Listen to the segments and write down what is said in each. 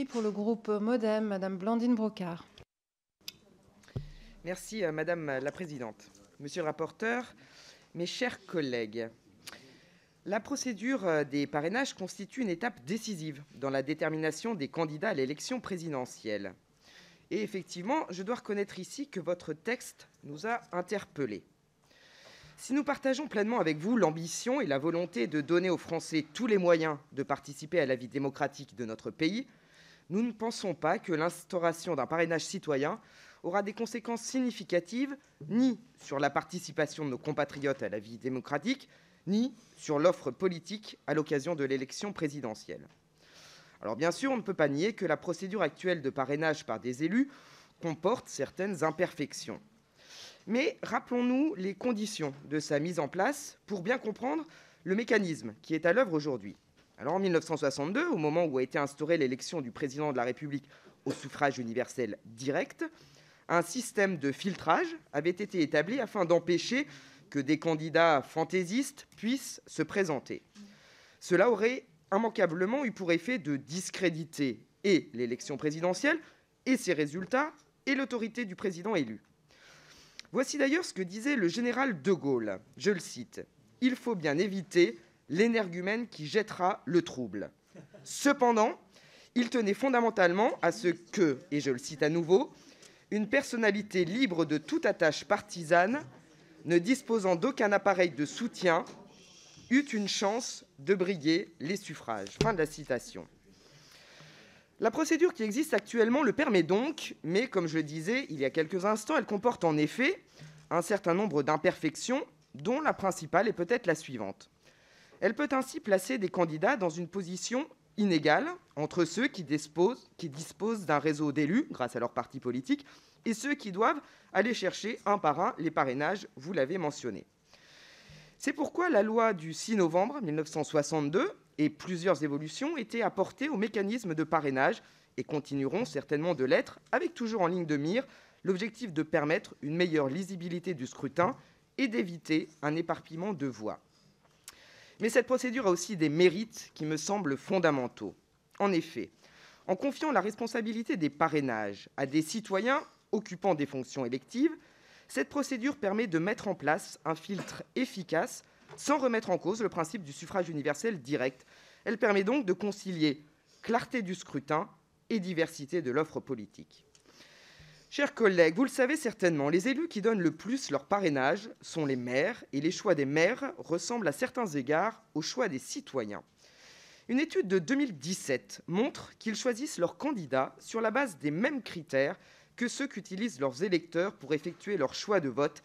Pour le groupe MoDem, Madame Blandine Brocard. Merci Madame la Présidente. Monsieur le rapporteur, mes chers collègues, la procédure des parrainages constitue une étape décisive dans la détermination des candidats à l'élection présidentielle. Et effectivement, je dois reconnaître ici que votre texte nous a interpellés. Si nous partageons pleinement avec vous l'ambition et la volonté de donner aux Français tous les moyens de participer à la vie démocratique de notre pays, nous ne pensons pas que l'instauration d'un parrainage citoyen aura des conséquences significatives ni sur la participation de nos compatriotes à la vie démocratique, ni sur l'offre politique à l'occasion de l'élection présidentielle. Alors bien sûr, on ne peut pas nier que la procédure actuelle de parrainage par des élus comporte certaines imperfections. Mais rappelons-nous les conditions de sa mise en place pour bien comprendre le mécanisme qui est à l'œuvre aujourd'hui. Alors en 1962, au moment où a été instaurée l'élection du président de la République au suffrage universel direct, un système de filtrage avait été établi afin d'empêcher que des candidats fantaisistes puissent se présenter. Cela aurait immanquablement eu pour effet de discréditer et l'élection présidentielle, et ses résultats, et l'autorité du président élu. Voici d'ailleurs ce que disait le général de Gaulle, je le cite, « Il faut bien éviter l'énergumène qui jettera le trouble. » Cependant, il tenait fondamentalement à ce que, et je le cite à nouveau, « une personnalité libre de toute attache partisane, ne disposant d'aucun appareil de soutien, eut une chance de briguer les suffrages. » Fin de la citation. La procédure qui existe actuellement le permet donc, mais comme je le disais il y a quelques instants, elle comporte en effet un certain nombre d'imperfections, dont la principale est peut-être la suivante. Elle peut ainsi placer des candidats dans une position inégale entre ceux qui disposent d'un réseau d'élus grâce à leur parti politique et ceux qui doivent aller chercher un par un les parrainages, vous l'avez mentionné. C'est pourquoi la loi du 6 novembre 1962 et plusieurs évolutions étaient apportées au mécanisme de parrainage et continueront certainement de l'être, avec toujours en ligne de mire l'objectif de permettre une meilleure lisibilité du scrutin et d'éviter un éparpillement de voix. Mais cette procédure a aussi des mérites qui me semblent fondamentaux. En effet, en confiant la responsabilité des parrainages à des citoyens occupant des fonctions électives, cette procédure permet de mettre en place un filtre efficace sans remettre en cause le principe du suffrage universel direct. Elle permet donc de concilier clarté du scrutin et diversité de l'offre politique. Chers collègues, vous le savez certainement, les élus qui donnent le plus leur parrainage sont les maires, et les choix des maires ressemblent à certains égards aux choix des citoyens. Une étude de 2017 montre qu'ils choisissent leurs candidats sur la base des mêmes critères que ceux qu'utilisent leurs électeurs pour effectuer leur choix de vote,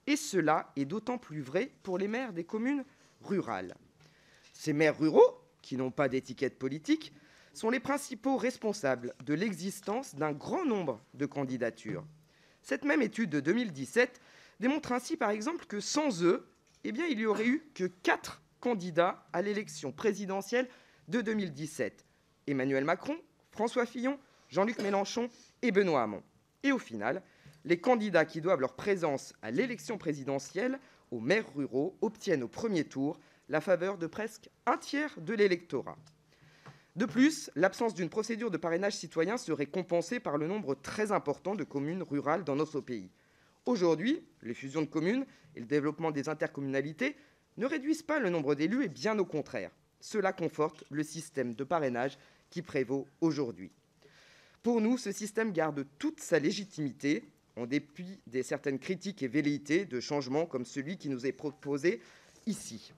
et cela est d'autant plus vrai pour les maires des communes rurales. Ces maires ruraux, qui n'ont pas d'étiquette politique, sont les principaux responsables de l'existence d'un grand nombre de candidatures. Cette même étude de 2017 démontre ainsi, par exemple, que sans eux, il n'y aurait eu que 4 candidats à l'élection présidentielle de 2017. Emmanuel Macron, François Fillon, Jean-Luc Mélenchon et Benoît Hamon. Et au final, les candidats qui doivent leur présence à l'élection présidentielle aux maires ruraux obtiennent au premier tour la faveur de presque un tiers de l'électorat. De plus, l'absence d'une procédure de parrainage citoyen serait compensée par le nombre très important de communes rurales dans notre pays. Aujourd'hui, les fusions de communes et le développement des intercommunalités ne réduisent pas le nombre d'élus et bien au contraire. Cela conforte le système de parrainage qui prévaut aujourd'hui. Pour nous, ce système garde toute sa légitimité, en dépit de certaines critiques et velléités de changement comme celui qui nous est proposé ici.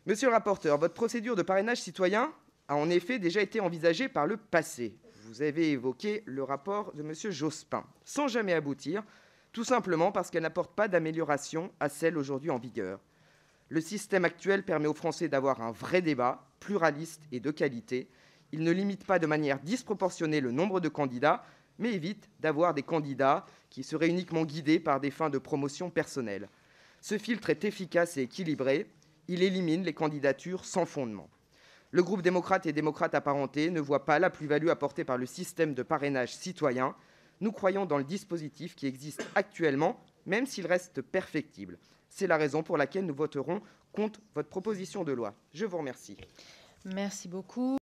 Monsieur le rapporteur, votre procédure de parrainage citoyen a en effet déjà été envisagée par le passé. Vous avez évoqué le rapport de M. Jospin, sans jamais aboutir, tout simplement parce qu'elle n'apporte pas d'amélioration à celle aujourd'hui en vigueur. Le système actuel permet aux Français d'avoir un vrai débat, pluraliste et de qualité. Il ne limite pas de manière disproportionnée le nombre de candidats, mais évite d'avoir des candidats qui seraient uniquement guidés par des fins de promotion personnelle. Ce filtre est efficace et équilibré. Il élimine les candidatures sans fondement. Le groupe démocrate et démocrate apparenté ne voit pas la plus-value apportée par le système de parrainage citoyen. Nous croyons dans le dispositif qui existe actuellement, même s'il reste perfectible. C'est la raison pour laquelle nous voterons contre votre proposition de loi. Je vous remercie. Merci beaucoup.